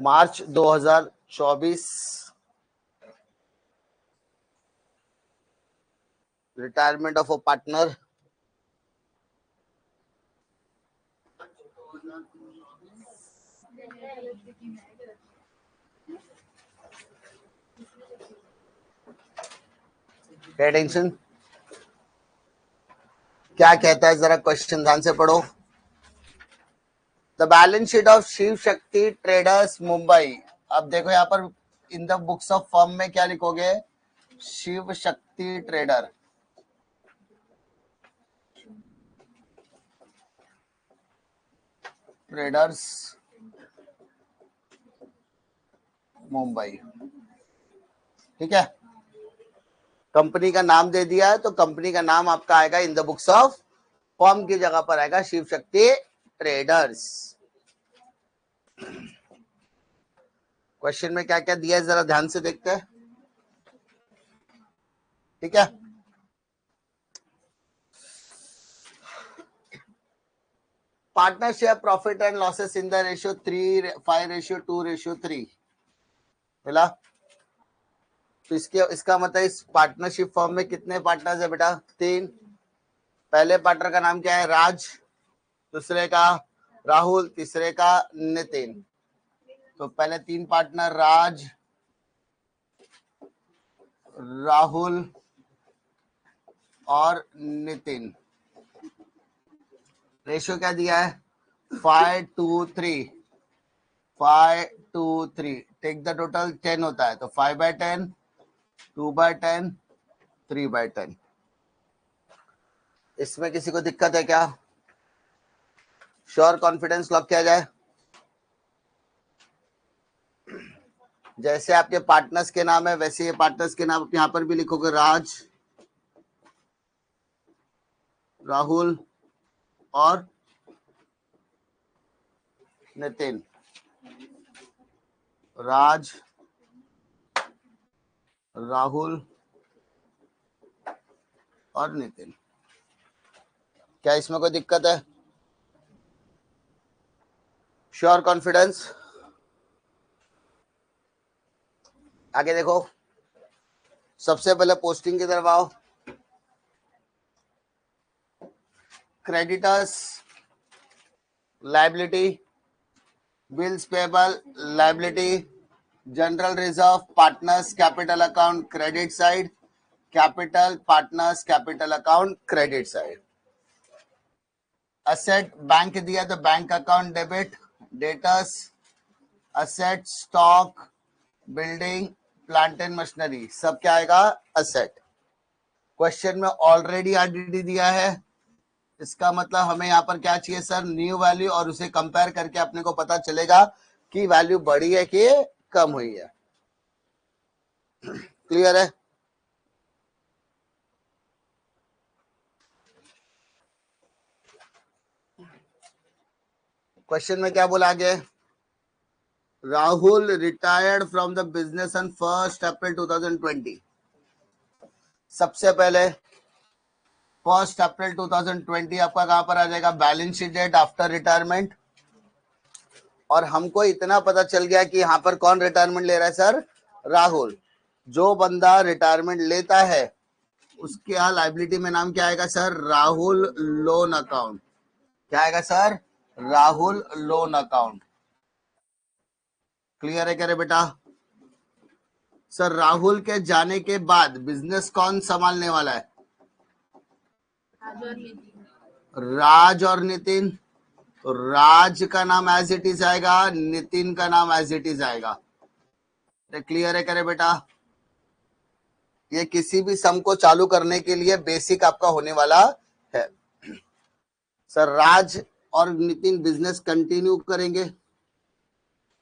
March 2024, retirement of a partner, pay attention. क्या कहता है जरा क्वेश्चन ध्यान से पढ़ो। The balance sheet of Shiv Shakti traders Mumbai. अब देखो यहाँ पर in the books of firm में क्या लिखोगे, शिव शक्ति ट्रेडर, ट्रेडर्स मुंबई। ठीक है, कंपनी का नाम दे दिया है तो कंपनी का नाम आपका आएगा इन द बुक्स ऑफ फर्म की जगह पर आएगा शिव शक्ति ट्रेडर्स। क्वेश्चन में क्या क्या दिया है जरा ध्यान से देखते हैं। ठीक है, partner share profit and losses in the ratio 3:5:2:3 मिला। तो इसका मतलब इस पार्टनरशिप फर्म में कितने पार्टनर्स है बेटा, 3। पहले पार्टनर का नाम क्या है, राज, दूसरे का राहुल, तीसरे का नितिन। तो पहले 3 पार्टनर राज, राहुल और नितिन। रेशियो क्या दिया है, 5:3, 5:3। टेक द टोटल 10 होता है, तो 5/10, 2/10, 3/10। इसमें किसी को दिक्कत है क्या? श्योर कॉन्फिडेंस लॉक किया जाए। जैसे आपके पार्टनर्स के नाम है वैसे ये पार्टनर्स के नाम यहां पर भी लिखोगे, राज, राहुल और नितिन। राज, राहुल और नितिन। क्या इसमें कोई दिक्कत है? Sure confidence. आगे देखो, सबसे पहले पोस्टिंग की तरफ आओ। Creditors liability, bills payable liability, general reserve, partners capital account credit side, capital partners capital account credit side. Asset bank दिया तो bank account debit, debtors asset stock building plant and machinery सब क्या आएगा, asset. Question में already RDD दिया है, इसका मतलब हमें यहाँ पर क्या चाहिए सर, न्यू वैल्यू, और उसे कंपेयर करके अपने को पता चलेगा कि वैल्यू बढ़ी है कि कम हुई है। क्लियर है? क्वेश्चन में क्या बोला आगे, Rahul retired from the business on 1 अप्रैल 2020। सबसे पहले 1 अप्रैल 2020 आपका कहां पर आ जाएगा, balance sheet date after retirement. और हमको इतना पता चल गया कि यहाँ पर कौन रिटायरमेंट ले रहा है सर, राहुल। जो बंदा रिटायरमेंट लेता है उसके यहाँ लाइबिलिटी में नाम क्या आएगा सर, राहुल लोन अकाउंट। क्या आएगा sir, Rahul loan account. Clear है क्या रे बेटा? सर राहुल के जाने के बाद बिजनेस कौन संभालने वाला है, राज और नितिन। तो राज का नाम एज इट इज आएगा, नितिन का नाम एज इट इज आएगा। क्लियर है क्या रे बेटा? ये किसी भी सम को चालू करने के लिए बेसिक आपका होने वाला है। सर राज और नितिन बिजनेस कंटिन्यू करेंगे,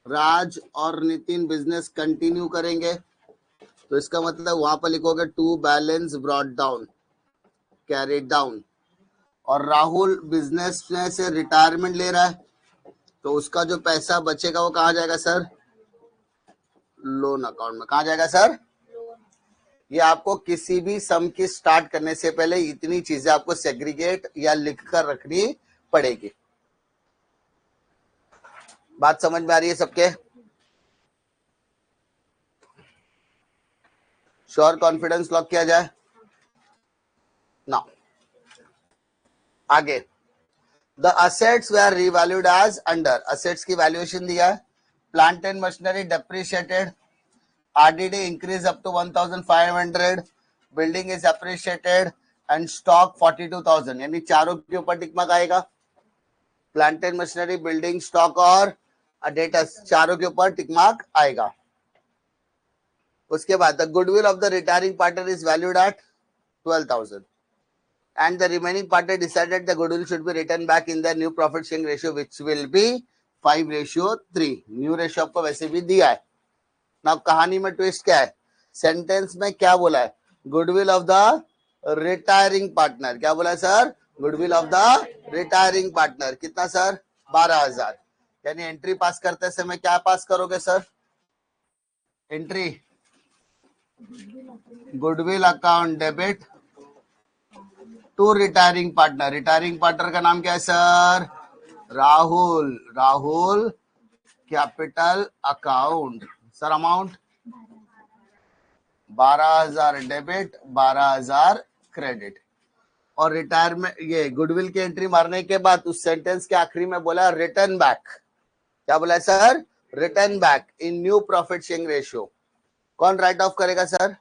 राज और नितिन बिजनेस कंटिन्यू करेंगे, तो इसका मतलब वहां पर लिखोगे to balance brought down, carried down. और राहुल बिजनेस में से रिटायरमेंट ले रहा है तो उसका जो पैसा बचेगा वो कहा जाएगा सर, लोन अकाउंट में। कहा जाएगा सर? ये आपको किसी भी सम की स्टार्ट करने से पहले इतनी चीजें आपको सेग्रीगेट या लिख कर रखनी पड़ेगी। बात समझ में आ रही है सबके? श्योर कॉन्फिडेंस लॉक किया जाए ना। आगे the assets they are revalued as under, assets की वैल्यूएशन दिया है, plant and machinery depreciated, RDD increase up to 1500, building is appreciated and stock 42,000, यानी चारों के ऊपर टिक मार्क आएगा। Plant and machinery, building, stock और डेटा, चारों के ऊपर टिक मार्क आएगा। उसके बाद the goodwill of the retiring partner is valued at 12,000 and the remaining partner decided the goodwill should be written back in the new profit sharing ratio which will be 5:3। New ratio आपको वैसे भी दिया है ना। कहानी में twist क्या है, सेंटेंस में क्या बोला है, goodwill of the retiring partner, क्या बोला है sir, goodwill of the retiring partner, कितना सर, 12,000। यानी एंट्री पास करते समय क्या पास करोगे sir, entry goodwill account debit to retiring partner. Retiring partner का नाम क्या है sir, Rahul, Rahul capital account. Sir amount 12,000 debit, 12,000 credit. और रिटायरमेंट, ये गुडविल की एंट्री मारने के बाद उस सेंटेंस के आखिरी में बोला रिटर्न बैक, क्या बोला sir, return back in new profit sharing ratio. कौन राइट ऑफ करेगा सर,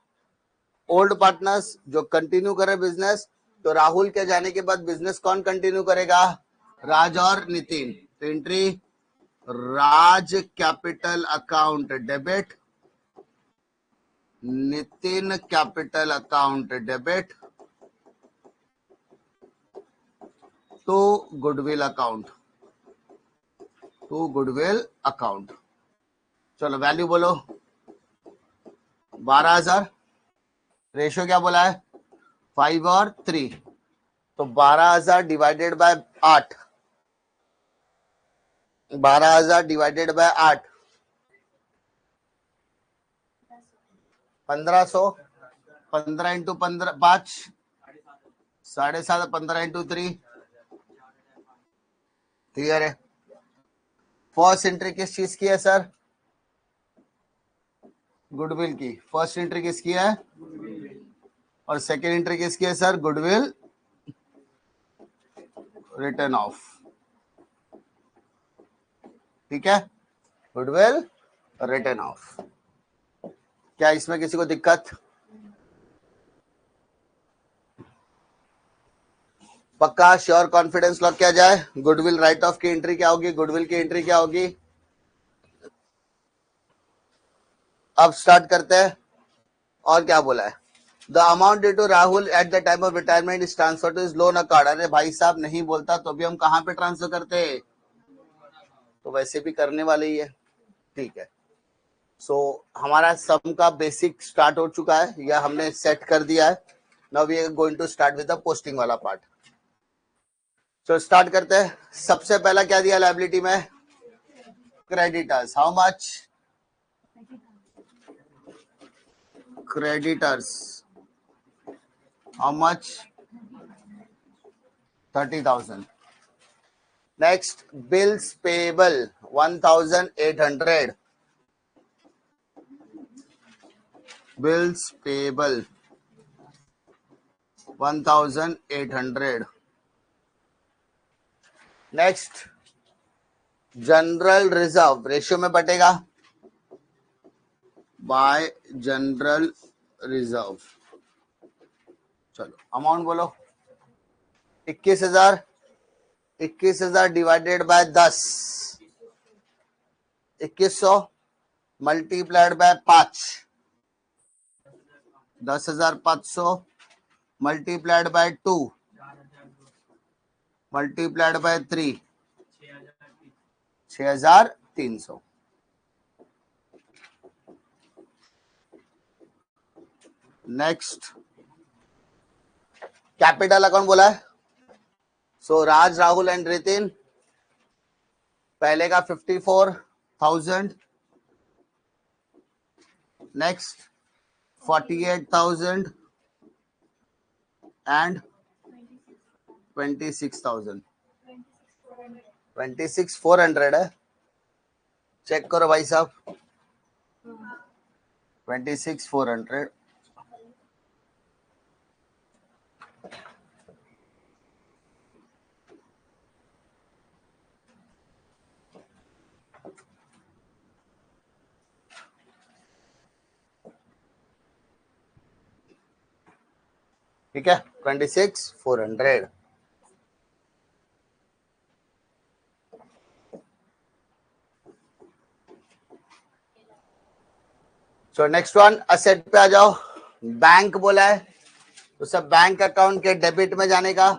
ओल्ड पार्टनर्स जो कंटिन्यू करे बिजनेस, तो राहुल के जाने के बाद बिजनेस कौन कंटिन्यू करेगा, राज और नितिन। तो entry Raj capital account debit, Nitin capital account debit to goodwill account, to goodwill account. चलो वैल्यू बोलो, 12,000, रेशियो क्या बोला है 5 और 3, तो 12,000 divided by 8, 12,000 divided by 8, 1500, 15 into 15 5, 7.5, 15 into 3, clear है। फर्स्ट एंट्री किस चीज की है सर, गुडविल की। फर्स्ट एंट्री किसकी है, और सेकेंड एंट्री किसकी है सर, गुडविल रिटर्न ऑफ, ठीक है, गुडविल रिटर्न ऑफ। क्या इसमें किसी को दिक्कत, पक्का श्योर कॉन्फिडेंस लॉक किया जाए। गुडविल राइट ऑफ की एंट्री क्या होगी, गुडविल की एंट्री क्या होगी, अब स्टार्ट करते हैं। और क्या बोला है, the amount due to Rahul at the time of retirement is transfer to his loan account. अरे भाई साहब नहीं बोलता तो भी हम कहां पे ट्रांसफर करते हैं, तो वैसे भी करने वाले ही है, ठीक है। सो हमारा सम का बेसिक स्टार्ट हो चुका है, या हमने सेट कर दिया है। Now we are going to start with the posting वाला पार्ट। तो स्टार्ट करते हैं। सबसे पहला क्या दिया लायबिलिटी में, creditors, how much, creditors how much, 30,000। Next bills payable 1,800, bills payable 1,800। Next general reserve ratio में बटेगा बाय जनरल रिजर्व। चलो अमाउंट बोलो, 21,000, 21,000 divided by 10, 2100 multiplied by 5, 10,500 multiplied by 2 multiplied by 3, 6,300। Next capital account बोला है, सो राज, Rahul and रितिन, पहले का 54,000, next 48,000 and 26,000, 26,400 है, check करो भाई साहब, 26,400। ठीक है, 26,400. सो नेक्स्ट वन, असेट पे आ जाओ. बैंक बोला है तो सब बैंक अकाउंट के डेबिट में जाने का.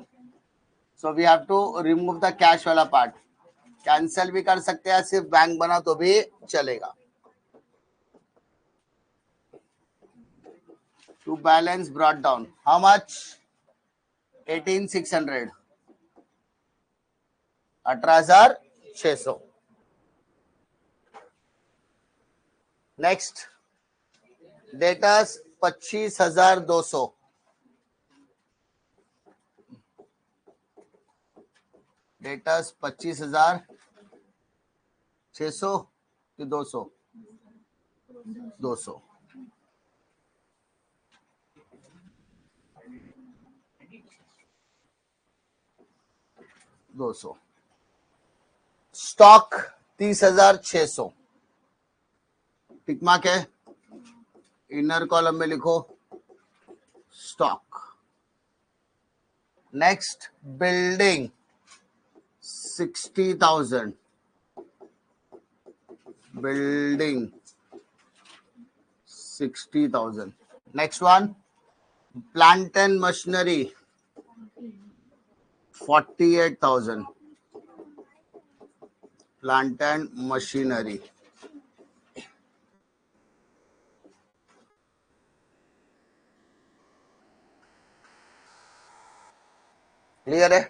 So we have to remove the cash वाला पार्ट. कैंसिल भी कर सकते हैं, सिर्फ बैंक बना तो भी चलेगा. To balance brought down how much? 18,600. 18,600. Next, debtors 25,200. Debtors 25,600 कि 200? 200. स्टॉक 30,600. टिक मार्क है, इनर कॉलम में लिखो stock. Next, building 60,000. Building 60,000. Next one, plant and machinery 48,000. Plant and machinery. Clear है?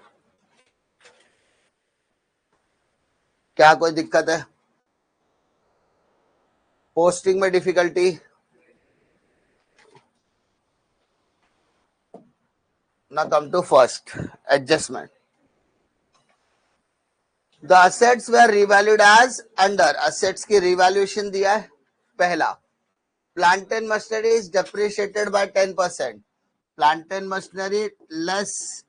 क्या कोई दिक्कत है? पोस्टिंग में डिफिकल्टी? ना come to first adjustment. The assets were revalued as under. Assets की रिवैल्यूएशन दिया है. पहला, plant and machinery is depreciated by 10%. Plant and machinery less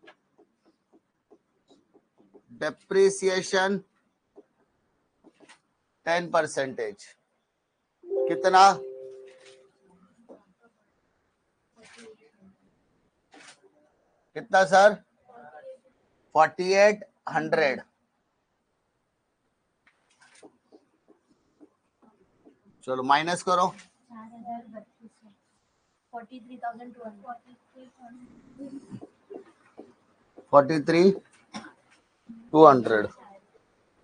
depreciation 10%. कितना? कितना सर? 4,800. चलो माइनस करो. 43,200.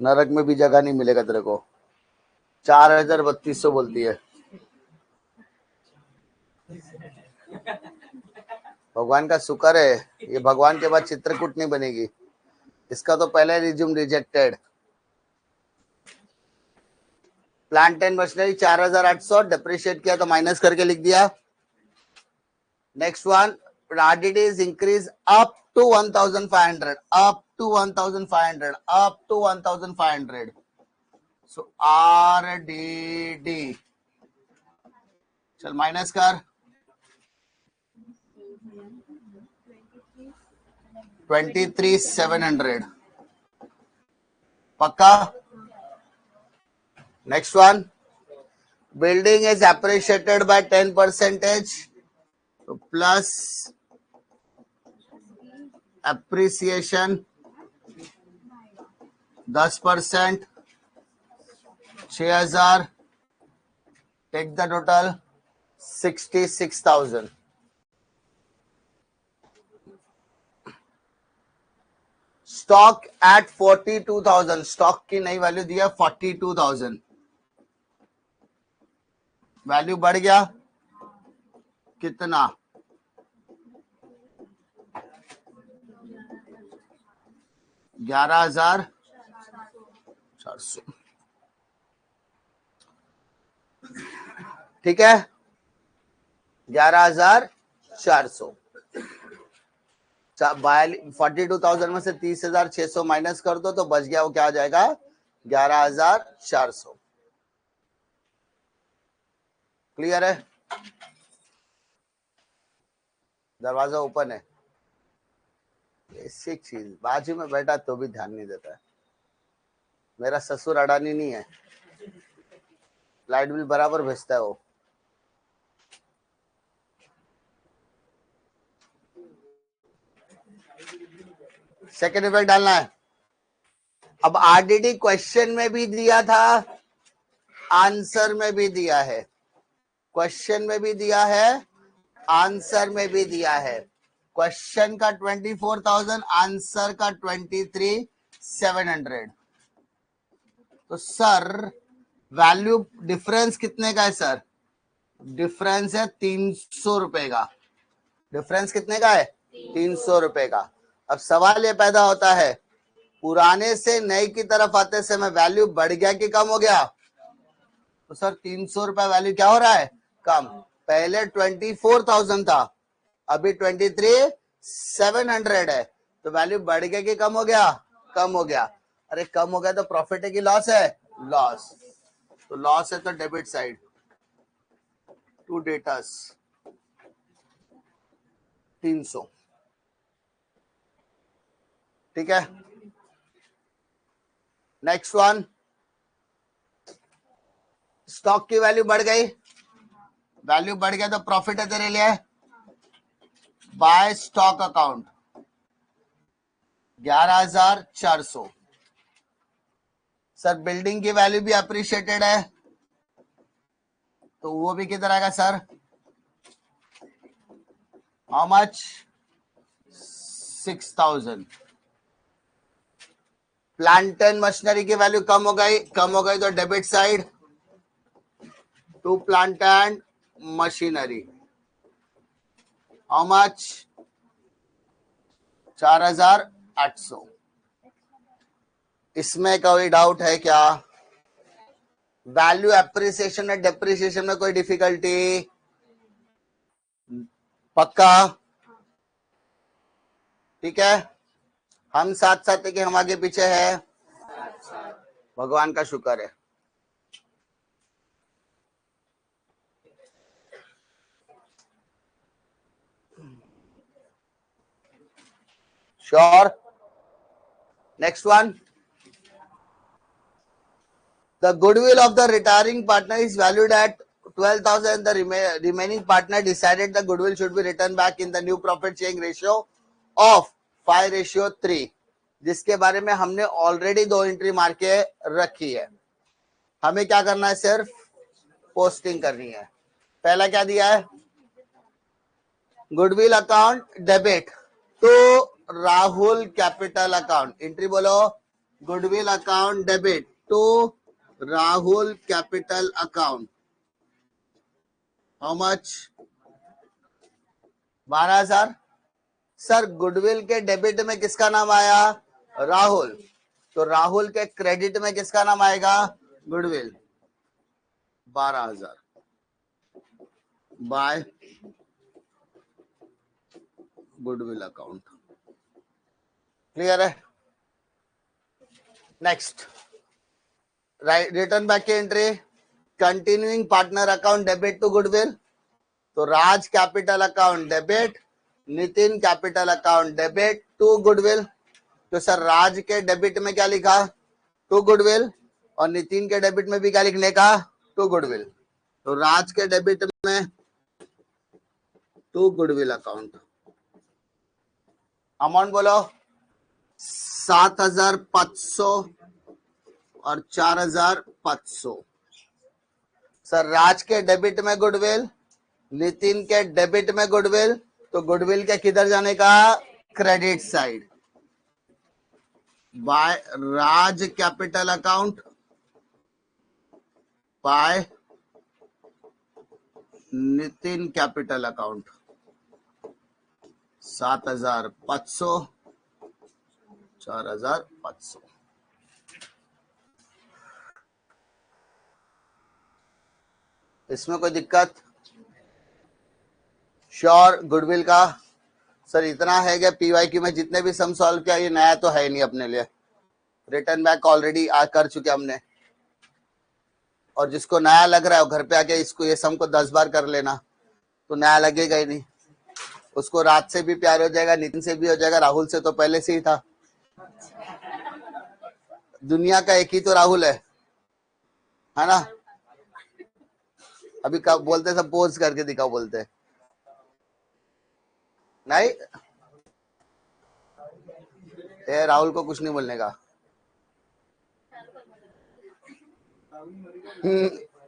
नरक में भी जगह नहीं मिलेगा तेरे को. 4,3200 बोलती है. भगवान का शुक्र है, ये भगवान के बाद चित्रकूट नहीं बनेगी. इसका तो पहले resume rejected. Plant and machinery 4,800 depreciate किया तो माइनस करके लिख दिया. Next one, RDDs increase up to 1,500. Up to 1,500. Up to 1,500. So RDD. चल माइनस कर. 23,700. पक्का? Next one, building is appreciated by 10%. So plus appreciation 10%. 6,000. Take the total 66,000. Stock at 42,000. Stock की नई वैल्यू दिया 42,000. वैल्यू बढ़ गया कितना? 11,400. ठीक है, 11,400. 42,000 में से 30,600 माइनस कर दो तो बच गया वो क्या आ जाएगा? 11,400. क्लियर है? दरवाजा ओपन है. बेसिक चीज, बाजू में बैठा तो भी ध्यान नहीं देता है. मेरा ससुर अडानी नहीं है, लाइट बिल बराबर भेजता है वो. सेकेंड इफेक्ट डालना है। अब आरडीडी क्वेश्चन में भी दिया था, आंसर में भी दिया है। क्वेश्चन में भी दिया है, आंसर में भी दिया है। क्वेश्चन का 24,000, आंसर का 23,700। तो सर वैल्यू डिफरेंस कितने का है सर? डिफरेंस है 300 रुपए का। डिफरेंस कितने का है? 300 रुपए का। अब सवाल ये पैदा होता है, पुराने से नए की तरफ आते समय वैल्यू बढ़ गया कि कम हो गया? तो सर 300 रुपए वैल्यू क्या हो रहा है? कम। पहले 24,000 था, अभी 23,700 है, तो वैल्यू बढ़ गया कि कम हो गया? कम हो गया। अरे कम हो गया तो प्रॉफिट है कि लॉस है? लॉस। तो लॉस है तो डेबिट साइड टू डेटर्स 300। ठीक है, नेक्स्ट वन, स्टॉक की वैल्यू बढ़ गई। वैल्यू बढ़ गया तो प्रॉफिट है तेरे लिए। By stock account 11,400। Sir building की वैल्यू भी अप्रिशिएटेड है, तो वो भी किधर आएगा sir? How much? 6,000। Plant and machinery की वैल्यू कम हो गई, कम हो गई तो debit side to plant and machinery. How much? 4,800। इसमें कोई डाउट है क्या? वैल्यू एप्रिसिएशन और डेप्रिसिएशन में कोई डिफिकल्टी? पक्का? ठीक है, हम साथ साथ है कि हम आगे पीछे है? भगवान का शुक्र है। Sure. Next one, the goodwill of the retiring partner is valued at 12,000. The remaining partner decided the goodwill should be written back in the new profit sharing ratio of 5:3, जिसके बारे में हमने ऑलरेडी 2 एंट्री मार के रखी है। हमें क्या करना है? सिर्फ पोस्टिंग करनी है। पहला क्या दिया है? Goodwill account debit to Rahul capital account. Entry बोलो, goodwill account debit to Rahul capital account. How much? 12,000। Sir goodwill के डेबिट में किसका नाम आया? राहुल। तो राहुल के क्रेडिट में किसका नाम आएगा? Goodwill. 12,000 by goodwill account. Clear है? नेक्स्ट, रिटर्न बैक की entry, continuing partner account debit to goodwill. तो Raj capital account debit, Nitin capital account debit to goodwill. तो सर राज के डेबिट में क्या लिखा? To goodwill. और नितिन के डेबिट में भी क्या लिखने का? To goodwill. तो राज के डेबिट में टू गुडविल अकाउंट। अमाउंट बोलो, 7,500 और 4,500। सर राज के डेबिट में गुडविल, नितिन के डेबिट में गुडविल, तो गुडविल के किधर जाने का? Credit side by Raj capital account by Nitin capital account. 7,500, 4,500। इसमें कोई दिक्कत? श्योर। गुडविल का सर इतना है कि पीवाईक्यू में जितने भी सम सॉल्व किया, ये नया तो है नहीं अपने लिए। रिटर्न बैक ऑलरेडी कर चुके हमने, और जिसको नया लग रहा है वो घर पे आके इसको ये सम को 10 बार कर लेना, तो नया लगेगा ही नहीं। उसको रात से भी प्यार हो जाएगा, नितिन से भी हो जाएगा, राहुल से तो पहले से ही था। दुनिया का एक ही तो राहुल है ना? अभी कब बोलते सब पोज करके दिखाओ, बोलते नहीं ए राहुल को कुछ नहीं बोलने का।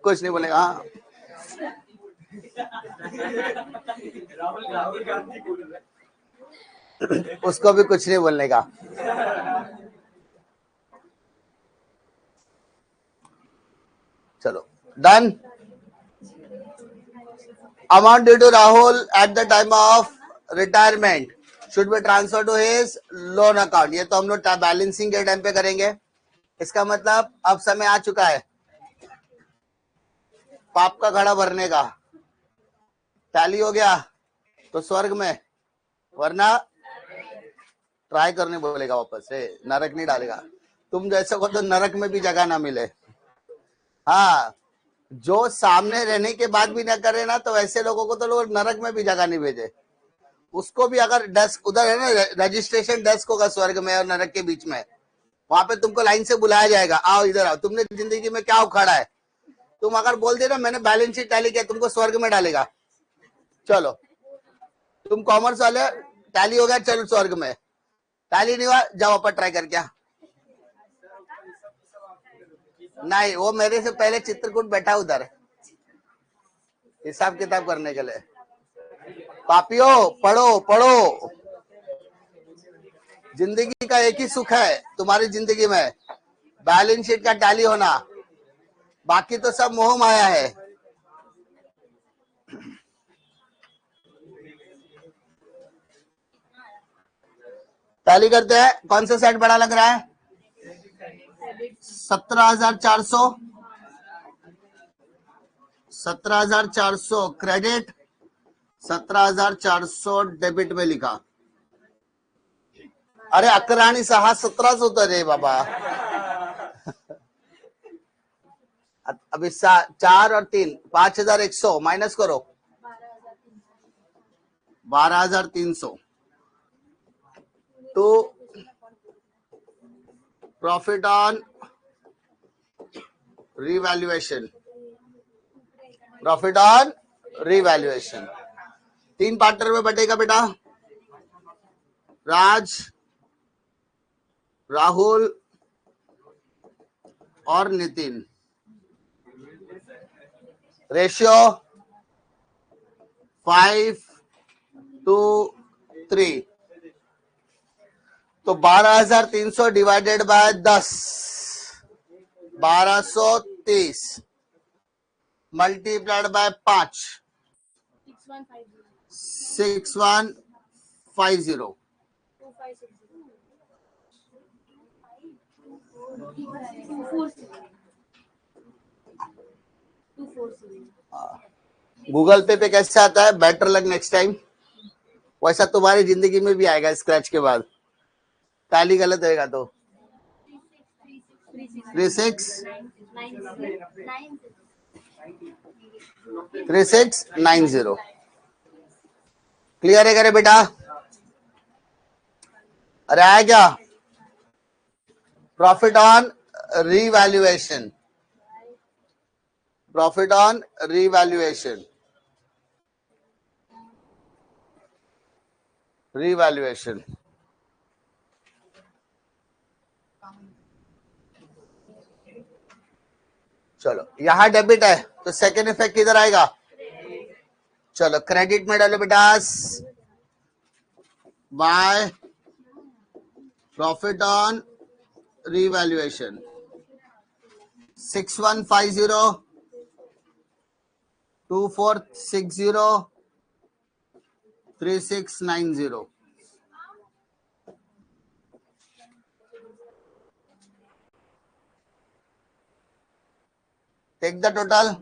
कुछ नहीं बोलेगा। हाँ उसको भी कुछ नहीं बोलने का। चलो done. Amount due to Rahul at the time of retirement should be transfer to his loan account. ये तो हम लोग बैलेंसिंग के टाइम पे करेंगे। इसका मतलब अब समय आ चुका है पाप का घड़ा भरने का। टैली हो गया तो स्वर्ग में, वरना ट्राई करने बोलेगा वापस से, नरक नहीं डालेगा। तुम जैसे को तो नरक में भी जगह ना मिले। हाँ, जो सामने रहने के बाद भी ना करे ना, तो ऐसे लोगों को तो लोग नरक में भी जगह नहीं भेजे। उसको भी अगर डेस्क उधर है ना, रजिस्ट्रेशन डेस्क होगा स्वर्ग में और नरक के बीच में, वहां पे तुमको लाइन से बुलाया जाएगा, आओ इधर आओ, तुमने जिंदगी में क्या उखाड़ा है। तुम अगर बोल दे ना मैंने बैलेंस शीट टैली किया, तुमको स्वर्ग में डालेगा। चलो तुम कॉमर्स वाले, टैली हो गया, चलो स्वर्ग में। टैली नहीं हुआ, जाओ ऊपर ट्राई कर। क्या नहीं, वो मेरे से पहले चित्रकूट बैठा उधर हिसाब किताब करने के लिए। पापियो पढ़ो पढ़ो, जिंदगी का एक ही सुख है तुम्हारी जिंदगी में, बैलेंस शीट का टैली होना। बाकी तो सब मोह माया है। टैली करते हैं। कौन सा सेट बड़ा लग रहा है? 17,400 17,400 क्रेडिट, 17,400 डेबिट में लिखा। अरे 11,600 तो रे बाबा। अभी 4 और 3 5,100 माइनस करो, 12,300 तो profit on revaluation, profit on revaluation 3 partner में बटेगा बेटा। राज, राहुल और नितिन। रेशियो 5:3, तो 12,300 divided by 10, 1230 multiplied by 5, 6150। Google पे कैसे आता है? बेटर लक नेक्स्ट टाइम, वैसा तुम्हारी जिंदगी में भी आएगा स्क्रैच के बाद। टैली गलत होएगा तो 3690। क्लियर है करे बेटा? अरे आया क्या? Profit on revaluation, profit on revaluation, revaluation. चलो यहां डेबिट है तो सेकेंड इफेक्ट किधर आएगा? चलो क्रेडिट में डालो बेटा, by profit on revaluation 6150 2460 3690। Take the total.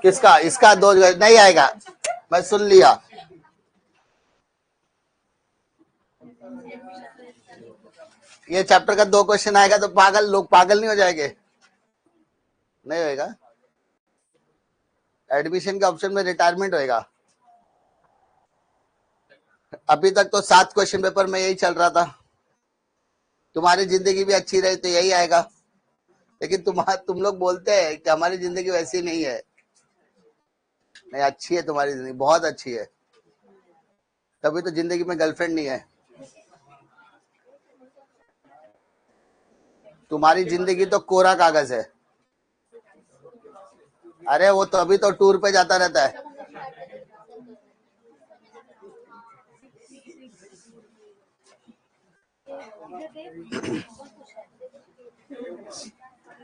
किसका? इसका 2 नहीं आएगा, मैं सुन लिया। ये चैप्टर का 2 क्वेश्चन आएगा तो पागल लोग पागल नहीं हो जाएंगे? नहीं होएगा। एडमिशन के ऑप्शन में रिटायरमेंट होएगा। अभी तक तो 7 क्वेश्चन पेपर में यही चल रहा था। तुम्हारी जिंदगी भी अच्छी रही तो यही आएगा, लेकिन तुम लोग बोलते हैं कि हमारी जिंदगी वैसी नहीं है। नहीं, अच्छी है तुम्हारी जिंदगी, बहुत अच्छी है। तभी तो जिंदगी में गर्लफ्रेंड नहीं है। तुम्हारी जिंदगी तो कोरा कागज है। अरे वो तो अभी तो टूर पे जाता रहता है।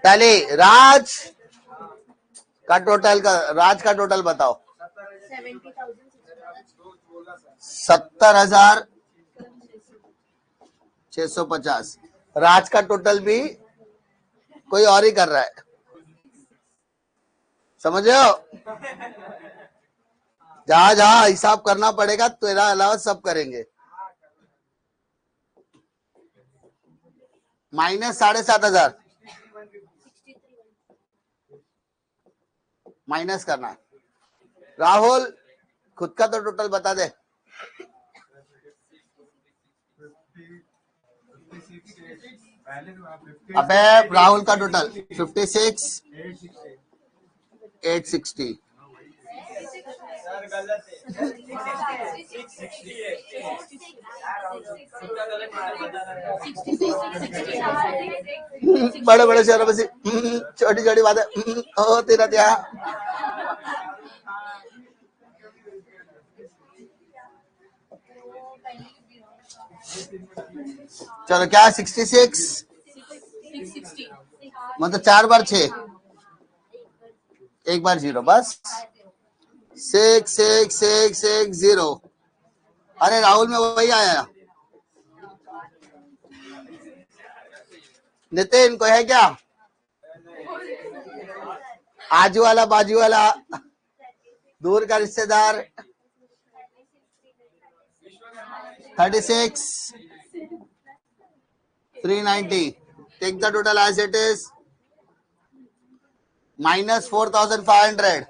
पहले राज का टोटल बताओ। 70,650। राज का टोटल भी कोई और ही कर रहा है, समझ रहे हो? जहां जहां हिसाब करना पड़ेगा तेरा अलावा सब करेंगे। माइनस 7,500 माइनस करना है। राहुल खुद का तो टोटल बता दे। अबे राहुल का टोटल 56,860। बड़े बड़े शहरों में से छोटी छोटी बातें होती रहती है। चलो क्या 66 मतलब 4 बार 6 एक बार 0 बस 66660। अरे राहुल में वही आया। नितिन को है क्या? आजू वाला बाजू वाला दूर का रिश्तेदार 36,390। Take the total as it is minus 4,500।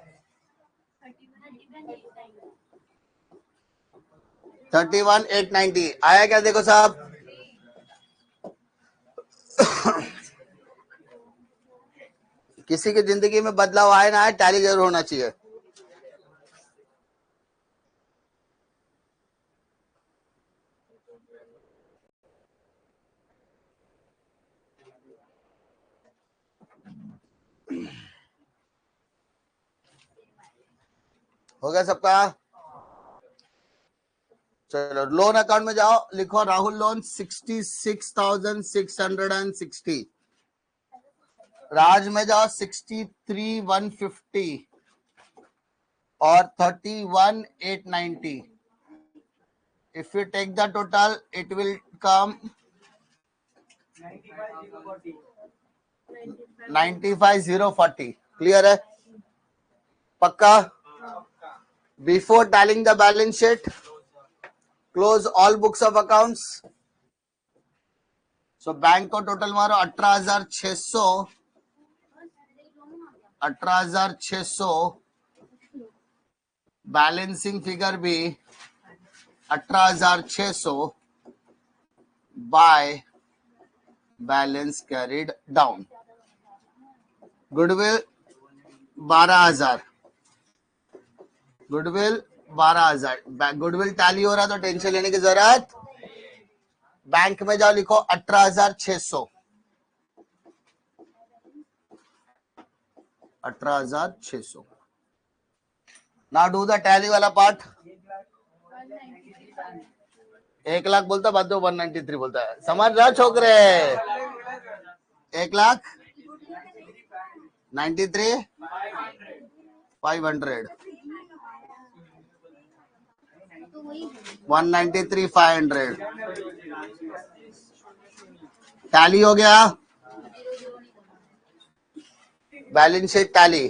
31,890 आया क्या? देखो साहब किसी की जिंदगी में बदलाव आए ना आए, टैली जरूर होना चाहिए। हो गया सबका? चलो लोन अकाउंट में जाओ, लिखो राहुल लोन 66,660। राज में जाओ 63,150 और 31,890। If you take the total it will come 95,040। Clear है? पक्का? Before tallying the balance sheet close all books of accounts. So bank को टोटल मारो 18,600 बैलेंसिंग फिगर भी 18,600 by balance carried down. Goodwill 12,000। Goodwill 12,000। Goodwill tally हो रहा तो tension लेने की जरूरत। बैंक में जाओ, लिखो 18,600। 18,600। नाउ डू द टैली वाला पार्ट। 1 लाख बोलता बाद 193 बोलता है। समझ रहा छोकरे? 1,93,500 193,500 टैली हो गया। Balance sheet tally.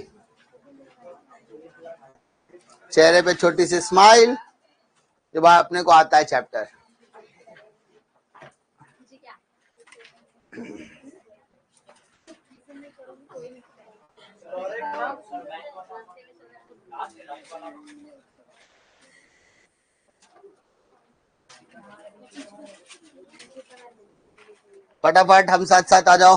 चेहरे पे छोटी सी स्माइल, ये बात अपने को आता है चैप्टर। फटाफट हम साथ साथ आ जाओ।